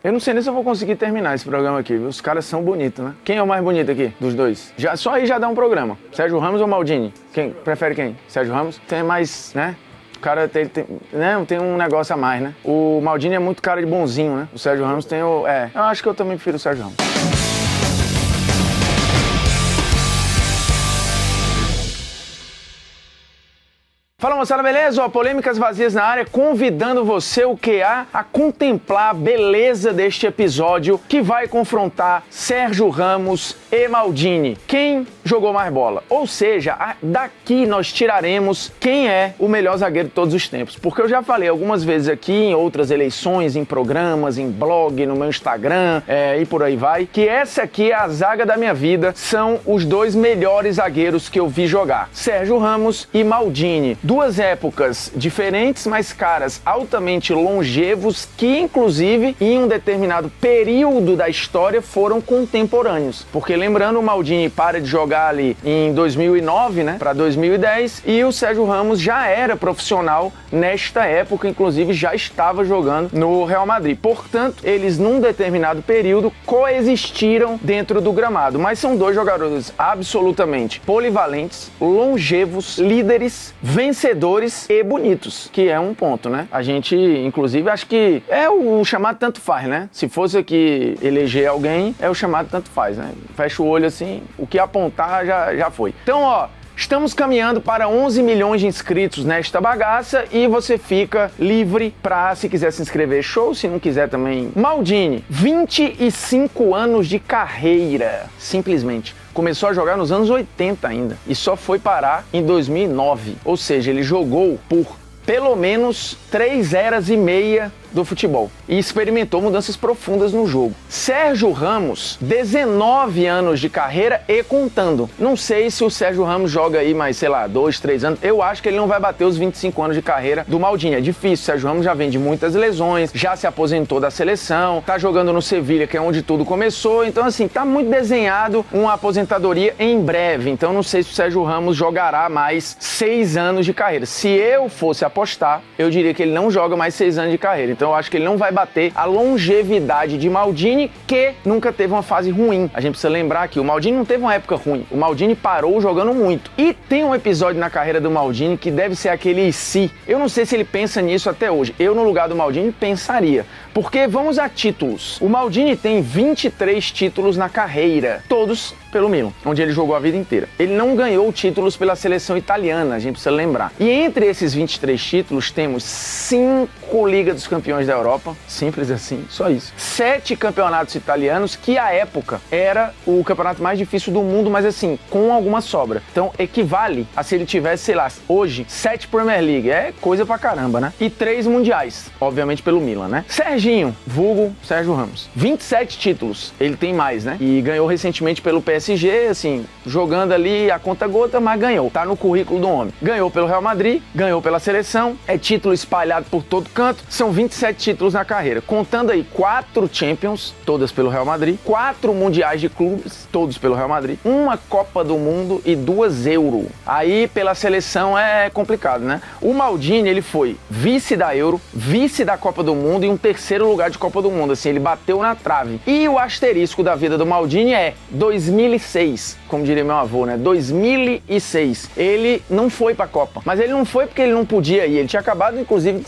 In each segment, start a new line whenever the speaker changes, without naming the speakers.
Eu não sei nem se eu vou conseguir terminar esse programa aqui, viu? Os caras são bonitos, né? Quem é o mais bonito aqui, dos dois? Só aí já dá um programa. Sérgio Ramos ou Maldini? Quem? Prefere quem? Sérgio Ramos? Tem mais, né? O cara tem um negócio a mais, né? O Maldini é muito cara de bonzinho, né? O Sérgio Ramos tem o... eu acho que eu também prefiro o Sérgio Ramos. Fala, moçada, beleza? Polêmicas vazias na área, convidando você, o QA, a contemplar a beleza deste episódio que vai confrontar Sérgio Ramos e Maldini. Quem jogou mais bola? Ou seja, daqui nós tiraremos quem é o melhor zagueiro de todos os tempos. Porque eu já falei algumas vezes aqui, em outras eleições, em programas, em blog, no meu Instagram e por aí vai, que essa aqui é a zaga da minha vida, são os dois melhores zagueiros que eu vi jogar. Sérgio Ramos e Maldini. Duas épocas diferentes, mas caras altamente longevos que, inclusive, em um determinado período da história foram contemporâneos. Porque lembrando, o Maldini para de jogar ali em 2009, né, para 2010, e o Sérgio Ramos já era profissional nesta época, inclusive já estava jogando no Real Madrid. Portanto, eles num determinado período coexistiram dentro do gramado, mas são dois jogadores absolutamente polivalentes, longevos, líderes, vencedores e bonitos, que é um ponto, né? A gente, inclusive, acho que é o chamado tanto faz, né? Se fosse aqui eleger alguém, é o chamado tanto faz, né? Fecha o olho assim, o que apontar já foi. Então, estamos caminhando para 11 milhões de inscritos nesta bagaça e você fica livre para, se quiser se inscrever, show, se não quiser também. Maldini, 25 anos de carreira, simplesmente. Começou a jogar nos anos 80 ainda e só foi parar em 2009. Ou seja, ele jogou por pelo menos 3 eras e meia do futebol e experimentou mudanças profundas no jogo. Sérgio Ramos, 19 anos de carreira e contando. Não sei se o Sérgio Ramos joga aí mais, sei lá, 2, 3 anos. Eu acho que ele não vai bater os 25 anos de carreira do Maldini. É difícil. O Sérgio Ramos já vem de muitas lesões, já se aposentou da seleção, tá jogando no Sevilha, que é onde tudo começou. Então, assim, tá muito desenhado uma aposentadoria em breve. Então, não sei se o Sérgio Ramos jogará mais 6 anos de carreira. Se eu fosse apostar, eu diria que ele não joga mais 6 anos de carreira. Então eu acho que ele não vai bater a longevidade de Maldini, que nunca teve uma fase ruim. A gente precisa lembrar que o Maldini não teve uma época ruim. O Maldini parou jogando muito. E tem um episódio na carreira do Maldini que deve ser aquele e se. Eu não sei se ele pensa nisso até hoje. Eu, no lugar do Maldini, pensaria. Porque vamos a títulos. O Maldini tem 23 títulos na carreira. Todos pelo Milan, onde ele jogou a vida inteira. Ele não ganhou títulos pela seleção italiana, a gente precisa lembrar. E entre esses 23 títulos, temos 5 Liga dos Campeões da Europa, simples assim, só isso. 7 campeonatos italianos, que à época era o campeonato mais difícil do mundo, mas assim, com alguma sobra. Então, equivale a se ele tivesse, sei lá, hoje, 7 Premier League, é coisa pra caramba, né? E 3 mundiais, obviamente pelo Milan, né? Serginho, vulgo Sérgio Ramos, 27 títulos, ele tem mais, né? E ganhou recentemente pelo PSG, assim, jogando ali a conta gota, mas ganhou. Tá no currículo do homem. Ganhou pelo Real Madrid, ganhou pela seleção, é título espalhado por todo canto, são 27 títulos na carreira. Contando aí 4 Champions, todas pelo Real Madrid, 4 Mundiais de Clubes, todos pelo Real Madrid, 1 Copa do Mundo e 2 Euro. Aí pela seleção é complicado, né? O Maldini, ele foi vice da Euro, vice da Copa do Mundo e um 3º lugar de Copa do Mundo, assim, ele bateu na trave. E o asterisco da vida do Maldini é 2006, como diria meu avô, né? 2006. Ele não foi pra Copa, mas ele não foi porque ele não podia ir, ele tinha acabado, inclusive,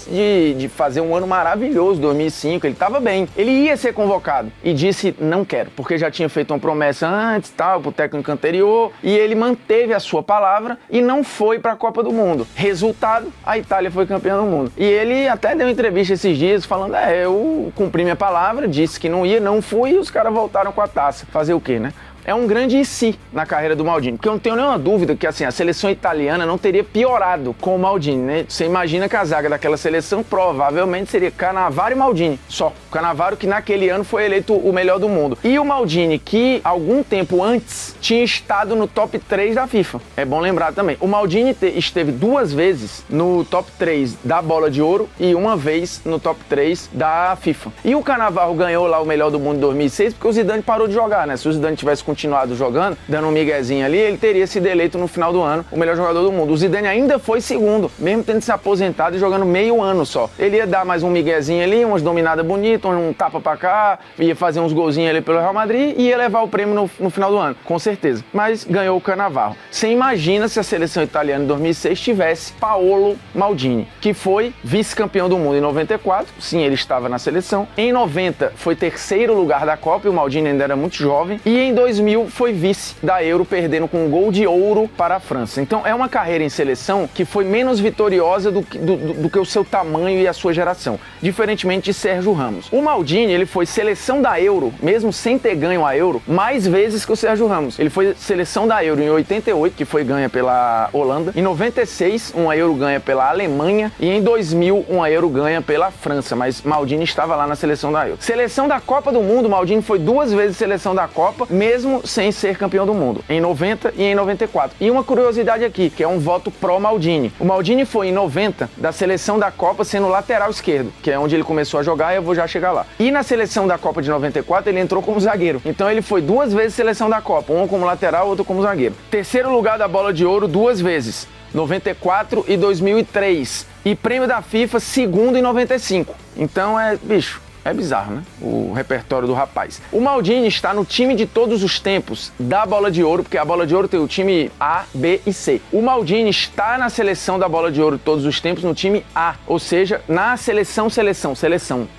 de fazer um ano maravilhoso, 2005, ele tava bem. Ele ia ser convocado e disse, não quero, porque já tinha feito uma promessa antes, tal, pro técnico anterior, e ele manteve a sua palavra e não foi pra Copa do Mundo. Resultado, a Itália foi campeã do mundo. E ele até deu entrevista esses dias falando, eu cumpri minha palavra, disse que não ia, não fui, e os caras voltaram com a taça. Fazer o quê, né? É um grande e se na carreira do Maldini, porque eu não tenho nenhuma dúvida que assim, a seleção italiana não teria piorado com o Maldini, né? Você imagina que a zaga daquela seleção provavelmente seria Cannavaro e Maldini, só. O Cannavaro que naquele ano foi eleito o melhor do mundo. E o Maldini que algum tempo antes tinha estado no top 3 da FIFA. É bom lembrar também. O Maldini esteve 2 vezes no top 3 da Bola de Ouro e 1 vez no top 3 da FIFA. E o Cannavaro ganhou lá o melhor do mundo em 2006 porque o Zidane parou de jogar, né? Se o Zidane tivesse continuado jogando, dando um miguezinho ali, ele teria sido eleito no final do ano o melhor jogador do mundo. O Zidane ainda foi segundo, mesmo tendo se aposentado e jogando meio ano só. Ele ia dar mais um miguezinho ali, umas dominadas bonitas, um tapa pra cá, ia fazer uns golzinhos ali pelo Real Madrid e ia levar o prêmio no final do ano, com certeza. Mas ganhou o Cannavaro. Você imagina se a seleção italiana em 2006 tivesse Paolo Maldini, que foi vice-campeão do mundo em 94, sim, ele estava na seleção. Em 90 foi terceiro lugar da Copa, e o Maldini ainda era muito jovem. E em 2000 foi vice da Euro, perdendo com um gol de ouro para a França. Então é uma carreira em seleção que foi menos vitoriosa do que o seu tamanho e a sua geração, diferentemente de Sérgio Ramos. O Maldini, ele foi seleção da Euro, mesmo sem ter ganho a Euro, mais vezes que o Sérgio Ramos. Ele foi seleção da Euro em 88, que foi ganha pela Holanda. Em 96, uma Euro ganha pela Alemanha. E em 2000, uma Euro ganha pela França. Mas Maldini estava lá na seleção da Euro. Seleção da Copa do Mundo, Maldini foi 2 vezes seleção da Copa, mesmo sem ser campeão do mundo, em 90 e em 94. E uma curiosidade aqui, que é um voto pró-Maldini. O Maldini foi em 90 da seleção da Copa sendo lateral esquerdo, que é onde ele começou a jogar, e eu vou já chegar lá. E na seleção da Copa de 94 ele entrou como zagueiro. Então ele foi 2 vezes seleção da Copa, um como lateral, outro como zagueiro. Terceiro lugar da Bola de Ouro 2 vezes, 94 e 2003. E prêmio da FIFA segundo em 95. Então é bizarro, né? O repertório do rapaz. O Maldini está no time de todos os tempos da Bola de Ouro, porque a Bola de Ouro tem o time A, B e C. O Maldini está na seleção da Bola de Ouro de todos os tempos no time A, ou seja, na seleção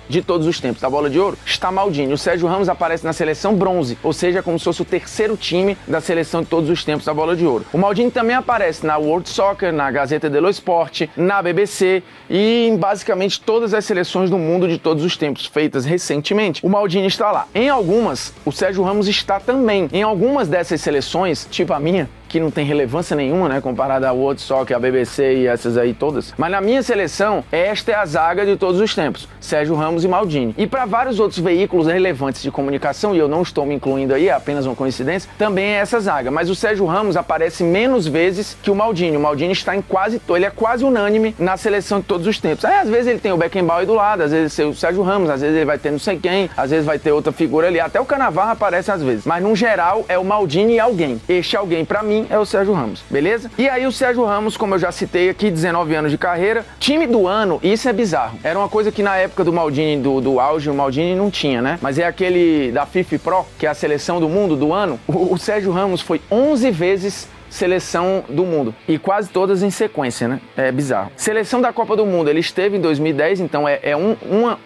de todos os tempos da Bola de Ouro está Maldini. O Sérgio Ramos aparece na seleção bronze, ou seja, como se fosse o terceiro time da seleção de todos os tempos da Bola de Ouro. O Maldini também aparece na World Soccer, na Gazeta dello Sport, na BBC e em basicamente todas as seleções do mundo de todos os tempos, feitas recentemente. O Maldini está lá. Em algumas, o Sérgio Ramos está também. Em algumas dessas seleções, tipo a minha, que não tem relevância nenhuma, né, comparada ao World Soccer, a BBC e essas aí todas. Mas na minha seleção, esta é a zaga de todos os tempos, Sérgio Ramos e Maldini. E para vários outros veículos relevantes de comunicação, e eu não estou me incluindo aí, é apenas uma coincidência, também é essa zaga. Mas o Sérgio Ramos aparece menos vezes que o Maldini. O Maldini está em ele é quase unânime na seleção de todos os tempos. Aí às vezes ele tem o Beckenbauer do lado, às vezes tem o Sérgio Ramos, às vezes ele vai ter não sei quem, às vezes vai ter outra figura ali, até o Cannavaro aparece às vezes. Mas no geral é o Maldini e alguém. Este alguém para mim é o Sérgio Ramos, beleza? E aí o Sérgio Ramos, como eu já citei aqui, 19 anos de carreira, time do ano, isso é bizarro. Era uma coisa que na época do Maldini, do auge, o Maldini não tinha, né? Mas é aquele da FIFA Pro, que é a seleção do mundo do ano. O Sérgio Ramos foi 11 vezes seleção do mundo. E quase todas em sequência, né? É bizarro. Seleção da Copa do Mundo, ele esteve em 2010, então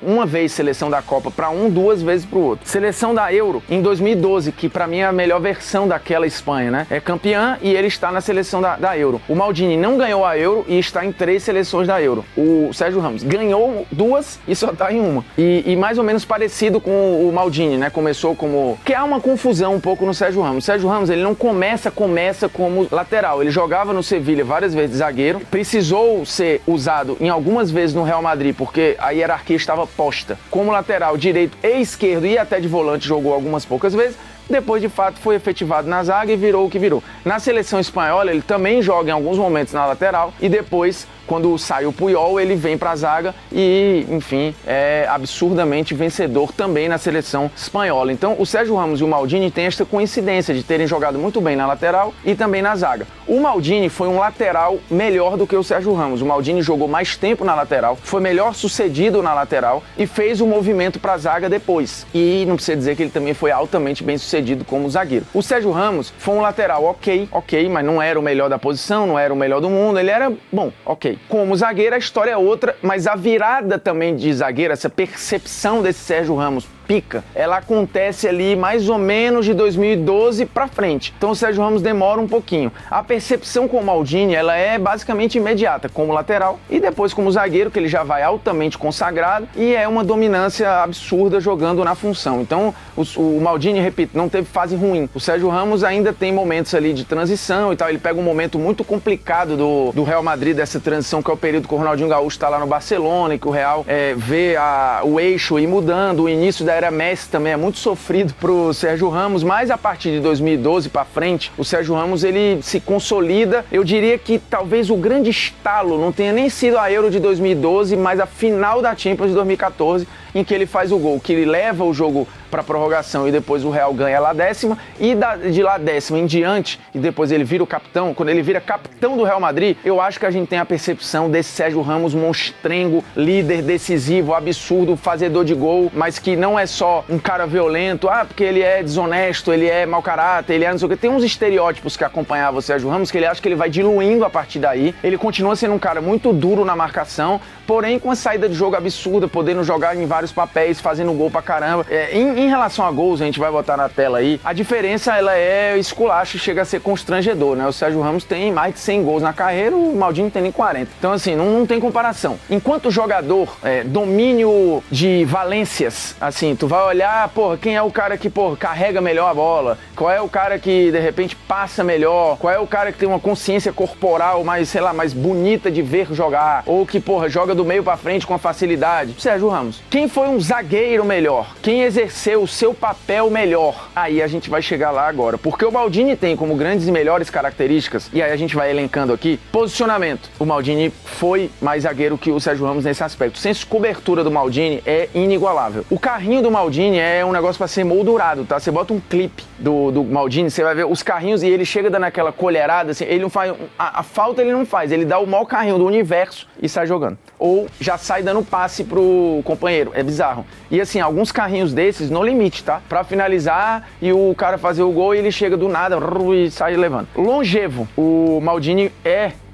uma vez seleção da Copa para um, 2 vezes para o outro. Seleção da Euro, em 2012, que para mim é a melhor versão daquela Espanha, né? É campeã e ele está na seleção da Euro. O Maldini não ganhou a Euro e está em 3 seleções da Euro. O Sérgio Ramos ganhou 2 e só está em uma. E mais ou menos parecido com o Maldini, né? Começou como... Que há uma confusão um pouco no Sérgio Ramos. O Sérgio Ramos, ele não começa como lateral. Ele jogava no Sevilha várias vezes de zagueiro, precisou ser usado em algumas vezes no Real Madrid, porque a hierarquia estava posta como lateral direito e esquerdo, e até de volante jogou algumas poucas vezes. Depois, de fato, foi efetivado na zaga e virou o que virou. Na seleção espanhola, ele também joga em alguns momentos na lateral e depois, quando sai o Puyol, ele vem para a zaga e, enfim, é absurdamente vencedor também na seleção espanhola. Então, o Sérgio Ramos e o Maldini têm esta coincidência de terem jogado muito bem na lateral e também na zaga. O Maldini foi um lateral melhor do que o Sérgio Ramos. O Maldini jogou mais tempo na lateral, foi melhor sucedido na lateral e fez o movimento para a zaga depois. E não precisa dizer que ele também foi altamente bem sucedido como zagueiro. O Sérgio Ramos foi um lateral ok, mas não era o melhor da posição, não era o melhor do mundo, ele era bom, ok. Como zagueiro a história é outra, mas a virada também de zagueiro, essa percepção desse Sérgio Ramos pica, ela acontece ali mais ou menos de 2012 pra frente. Então o Sérgio Ramos demora um pouquinho. A percepção com o Maldini, ela é basicamente imediata, como lateral e depois como zagueiro, que ele já vai altamente consagrado e é uma dominância absurda jogando na função. Então o Maldini, repito, não teve fase ruim. O Sérgio Ramos ainda tem momentos ali de transição e tal. Ele pega um momento muito complicado do Real Madrid, dessa transição, que é o período que o Ronaldinho Gaúcho tá lá no Barcelona e que o Real vê o eixo ir mudando. O início da era Messi também é muito sofrido pro Sérgio Ramos, mas a partir de 2012 para frente, o Sérgio Ramos ele se consolida. Eu diria que talvez o grande estalo não tenha nem sido a Euro de 2012, mas a final da Champions de 2014, em que ele faz o gol, que ele leva o jogo para prorrogação e depois o Real ganha lá 10ª, e de lá 10ª em diante, e depois ele vira o capitão, quando ele vira capitão do Real Madrid, eu acho que a gente tem a percepção desse Sérgio Ramos monstrengo, líder, decisivo, absurdo, fazedor de gol, mas que não é só um cara violento, porque ele é desonesto, ele é mau caráter, ele é não sei o que. Tem uns estereótipos que acompanhavam o Sérgio Ramos que ele acha que ele vai diluindo a partir daí. Ele continua sendo um cara muito duro na marcação, porém com uma saída de jogo absurda, podendo jogar em vários papéis, fazendo gol pra caramba. Em relação a gols, a gente vai botar na tela aí, a diferença ela é esculacho, chega a ser constrangedor, né? O Sérgio Ramos tem mais de 100 gols na carreira, o Maldini não tem nem 40. Então assim, não tem comparação. Enquanto jogador, domínio de valências, assim, tu vai olhar, quem é o cara que, carrega melhor a bola? Qual é o cara que, de repente, passa melhor? Qual é o cara que tem uma consciência corporal mais, sei lá, mais bonita de ver jogar? Ou que, joga do meio pra frente com facilidade? Sérgio Ramos. Quem foi um zagueiro melhor? Quem exerceu o seu papel melhor? Aí a gente vai chegar lá agora. Porque o Maldini tem como grandes e melhores características, e aí a gente vai elencando aqui, posicionamento. O Maldini foi mais zagueiro que o Sérgio Ramos nesse aspecto. O senso de cobertura do Maldini é inigualável. O carrinho do Maldini é um negócio pra ser moldurado, tá? Você bota um clipe do Maldini, você vai ver os carrinhos e ele chega dando aquela colherada, assim, ele não faz, a falta ele não faz, ele dá o maior carrinho do universo e sai jogando. Ou já sai dando passe pro companheiro, é bizarro. E assim, alguns carrinhos desses no limite, tá? Pra finalizar e o cara fazer o gol e ele chega do nada e sai levando. Longevo, o Maldini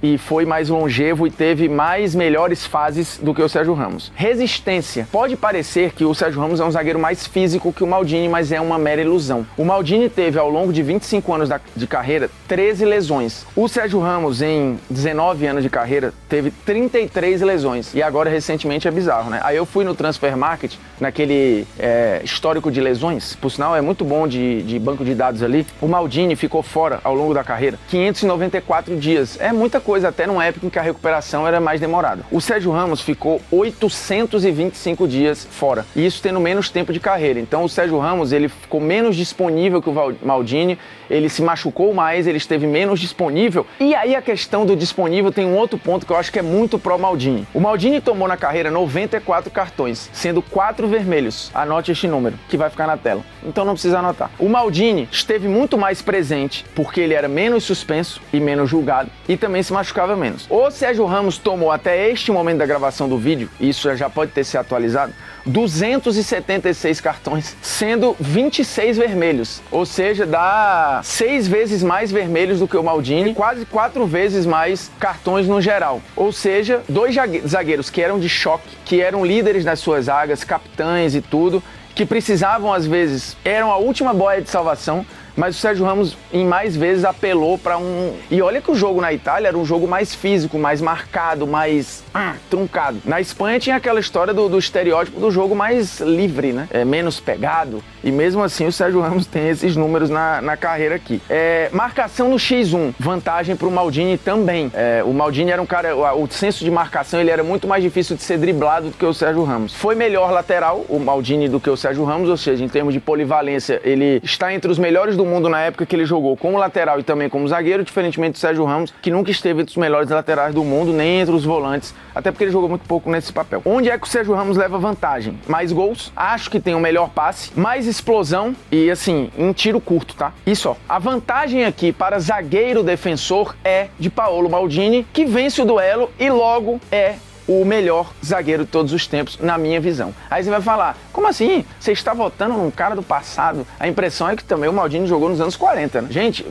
e foi mais longevo e teve mais melhores fases do que o Sérgio Ramos. Resistência. Pode parecer que o Sérgio Ramos é um zagueiro mais físico que o Maldini, mas é uma mera ilusão. O Maldini teve, ao longo de 25 anos de carreira, 13 lesões. O Sérgio Ramos, em 19 anos de carreira, teve 33 lesões. E agora, recentemente, é bizarro, né? Aí eu fui no Transfer Market, naquele histórico de lesões. Por sinal, é muito bom de banco de dados ali. O Maldini ficou fora, ao longo da carreira, 594 dias. É muita coisa, até numa época em que a recuperação era mais demorada. O Sérgio Ramos ficou 825 dias fora, e isso tendo menos tempo de carreira. Então o Sérgio Ramos, ele ficou menos disponível que o Maldini, ele se machucou mais, ele esteve menos disponível. E aí a questão do disponível tem um outro ponto que eu acho que é muito pró Maldini. O Maldini tomou na carreira 94 cartões, sendo 4 vermelhos. Anote este número, que vai ficar na tela. Então não precisa anotar. O Maldini esteve muito mais presente, porque ele era menos suspenso e menos julgado, e também se machucava menos. O Sérgio Ramos tomou, até este momento da gravação do vídeo, isso já pode ter sido atualizado, 276 cartões, sendo 26 vermelhos. Ou seja, dá 6 vezes mais vermelhos do que o Maldini, quase 4 vezes mais cartões no geral. Ou seja, 2 zagueiros que eram de choque, que eram líderes nas suas zagas, capitães e tudo, que precisavam, às vezes, eram a última boia de salvação, mas o Sérgio Ramos, em mais vezes, apelou para um... E olha que o jogo na Itália era um jogo mais físico, mais marcado, mais truncado. Na Espanha tinha aquela história do estereótipo do jogo mais livre, né? Menos pegado. E mesmo assim o Sérgio Ramos tem esses números na carreira aqui. Marcação no X1, vantagem para o Maldini também. O Maldini era um cara... O senso de marcação, ele era muito mais difícil de ser driblado do que o Sérgio Ramos. Foi melhor lateral, o Maldini, do que o Sérgio Ramos, ou seja, em termos de polivalência, ele está entre os melhores do mundo na época que ele jogou como lateral e também como zagueiro, diferentemente do Sérgio Ramos, que nunca esteve entre os melhores laterais do mundo, nem entre os volantes, até porque ele jogou muito pouco nesse papel. Onde é que o Sérgio Ramos leva vantagem? Mais gols, acho que tem um melhor passe, mais explosão e, assim, em tiro curto, tá? Isso, ó. A vantagem aqui para zagueiro defensor é de Paolo Maldini, que vence o duelo e logo é o melhor zagueiro de todos os tempos, na minha visão. Aí você vai falar, como assim? Você está votando num cara do passado? A impressão é que também o Maldini jogou nos anos 40, né? Gente,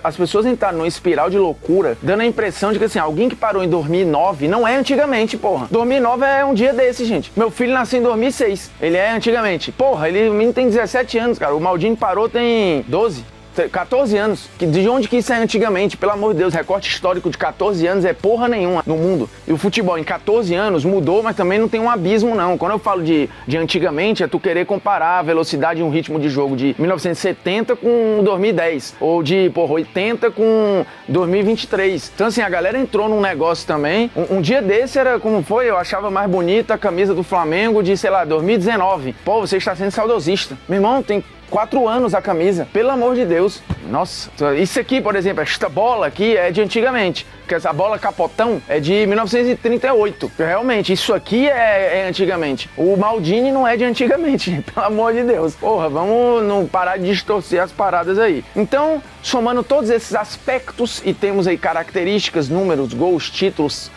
as pessoas entraram numa espiral de loucura, dando a impressão de que, assim, alguém que parou em 2009 não é antigamente, porra. 2009 é um dia desse, gente. Meu filho nasceu em 2006. Ele é antigamente. Porra, o menino tem 17 anos, cara. O Maldini parou tem 12. 14 anos. De onde que isso é antigamente? Pelo amor de Deus, recorte histórico de 14 anos é porra nenhuma no mundo. E o futebol em 14 anos mudou, mas também não tem um abismo, não. Quando eu falo de antigamente, é tu querer comparar a velocidade e um ritmo de jogo de 1970 com 2010. Ou de, 80 com 2023. Então, assim, a galera entrou num negócio também. Um dia desse era, como foi? Eu achava mais bonita a camisa do Flamengo de, sei lá, 2019. Pô, você está sendo saudosista. Meu irmão, tem 4 anos a camisa, pelo amor de Deus. Nossa, isso aqui, por exemplo, esta bola aqui é de antigamente, porque essa bola capotão é de 1938. Realmente, isso aqui é antigamente. O Maldini não é de antigamente, pelo amor de Deus. Porra, vamos não parar de distorcer as paradas aí. Então, somando todos esses aspectos, e temos aí características, números, gols, títulos,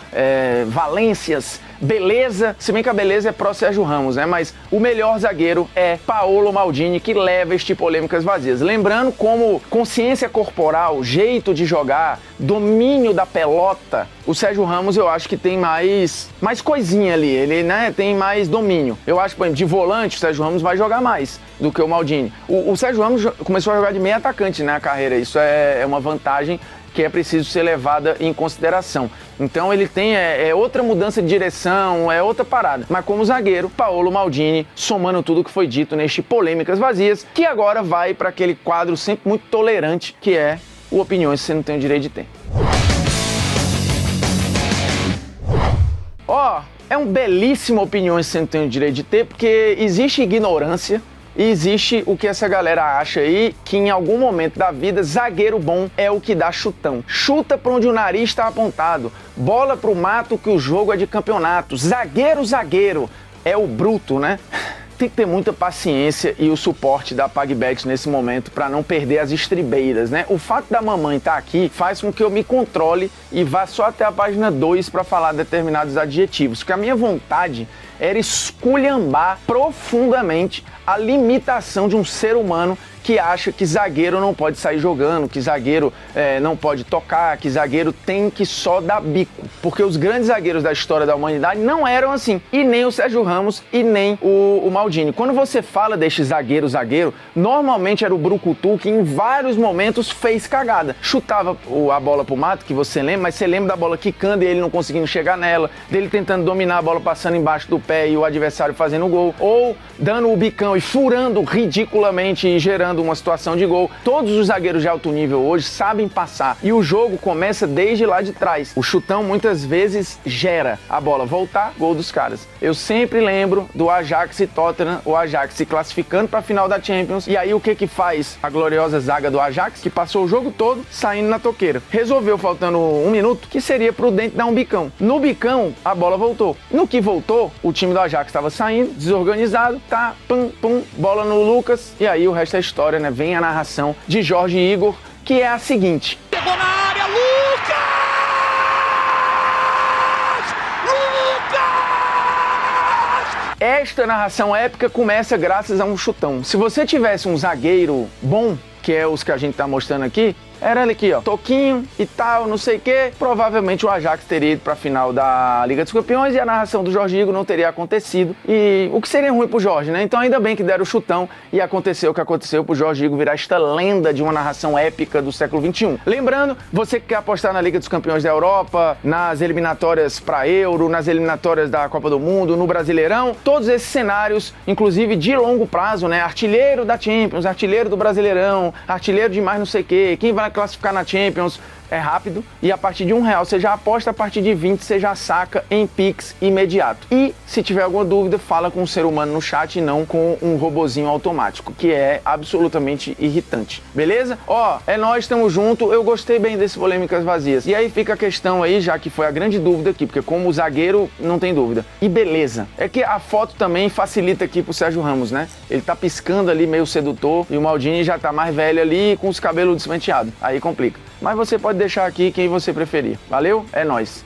valências, beleza, se bem que a beleza é pró Sérgio Ramos, né? Mas o melhor zagueiro é Paolo Maldini, que leva este Polêmicas Vazias. Lembrando como consciência corporal, jeito de jogar, domínio da pelota, o Sérgio Ramos eu acho que tem mais coisinha ali, ele, né, tem mais domínio. Eu acho, por exemplo, de volante o Sérgio Ramos vai jogar mais do que o Maldini. O Sérgio Ramos começou a jogar de meio atacante na carreira, isso é uma vantagem que é preciso ser levada em consideração. Então ele tem outra mudança de direção, é outra parada. Mas como zagueiro, Paolo Maldini, somando tudo que foi dito neste Polêmicas Vazias, que agora vai para aquele quadro sempre muito tolerante, que é o Opiniões que você não tem o direito de ter. É um belíssimo Opiniões que você não tem o direito de ter, porque existe ignorância, e existe o que essa galera acha aí, que em algum momento da vida, zagueiro bom é o que dá chutão. Chuta pra onde o nariz está apontado, bola pro mato que o jogo é de campeonato. Zagueiro é o bruto, né? Tem que ter muita paciência e o suporte da PagBet nesse momento para não perder as estribeiras, né? O fato da mamãe estar aqui faz com que eu me controle e vá só até a página 2 para falar determinados adjetivos, porque a minha vontade era esculhambar profundamente a limitação de um ser humano que acha que zagueiro não pode sair jogando, que zagueiro não pode tocar, que zagueiro tem que só dar bico. Porque os grandes zagueiros da história da humanidade não eram assim. E nem o Sérgio Ramos e nem o Maldini. Quando você fala deste zagueiro, normalmente era o brucutu que em vários momentos fez cagada. Chutava a bola pro mato, que você lembra, mas você lembra da bola quicando e ele não conseguindo chegar nela, dele tentando dominar a bola passando embaixo do pé e o adversário fazendo gol, ou dando o bicão e furando ridiculamente e gerando uma situação de gol. Todos os zagueiros de alto nível hoje sabem passar e o jogo começa desde lá de trás. O chutão muitas vezes gera a bola voltar, gol dos caras. Eu sempre lembro do Ajax e Tottenham, o Ajax se classificando para a final da Champions, e aí o que faz a gloriosa zaga do Ajax, que passou o jogo todo saindo na toqueira? Resolveu, faltando 1 minuto, que seria prudente dar um bicão. No bicão, a bola voltou. No que voltou, o time do Ajax estava saindo, desorganizado, tá, pum, bola no Lucas, e aí o resto é história, né? Vem a narração de Jorge Igor, que é a seguinte.
Pegou na área, Lucas!
Esta narração épica começa graças a um chutão. Se você tivesse um zagueiro bom, que é os que a gente tá mostrando aqui, era ele aqui, ó, toquinho e tal, não sei o que. Provavelmente o Ajax teria ido pra final da Liga dos Campeões e a narração do Jorge Igor não teria acontecido. E o que seria ruim pro Jorge, né? Então ainda bem que deram o chutão e aconteceu o que aconteceu pro Jorge Igor virar esta lenda de uma narração épica do século XXI. Lembrando, você que quer apostar na Liga dos Campeões da Europa, nas eliminatórias pra Euro, nas eliminatórias da Copa do Mundo, no Brasileirão, todos esses cenários, inclusive de longo prazo, né? Artilheiro da Champions, artilheiro do Brasileirão, artilheiro de mais não sei o que, quem vai classificar na Champions, é rápido, e a partir de R$1 você já aposta, a partir de 20 você já saca em Pix imediato. E se tiver alguma dúvida, fala com um ser humano no chat e não com um robozinho automático, que é absolutamente irritante. Beleza? É nóis, tamo junto, eu gostei bem desse Polêmicas Vazias. E aí fica a questão aí, já que foi a grande dúvida aqui, porque como zagueiro não tem dúvida. E beleza, é que a foto também facilita aqui pro Sérgio Ramos, né? Ele tá piscando ali meio sedutor e o Maldini já tá mais velho ali com os cabelos despenteados. Aí complica. Mas você pode deixar aqui quem você preferir. Valeu? É nóis.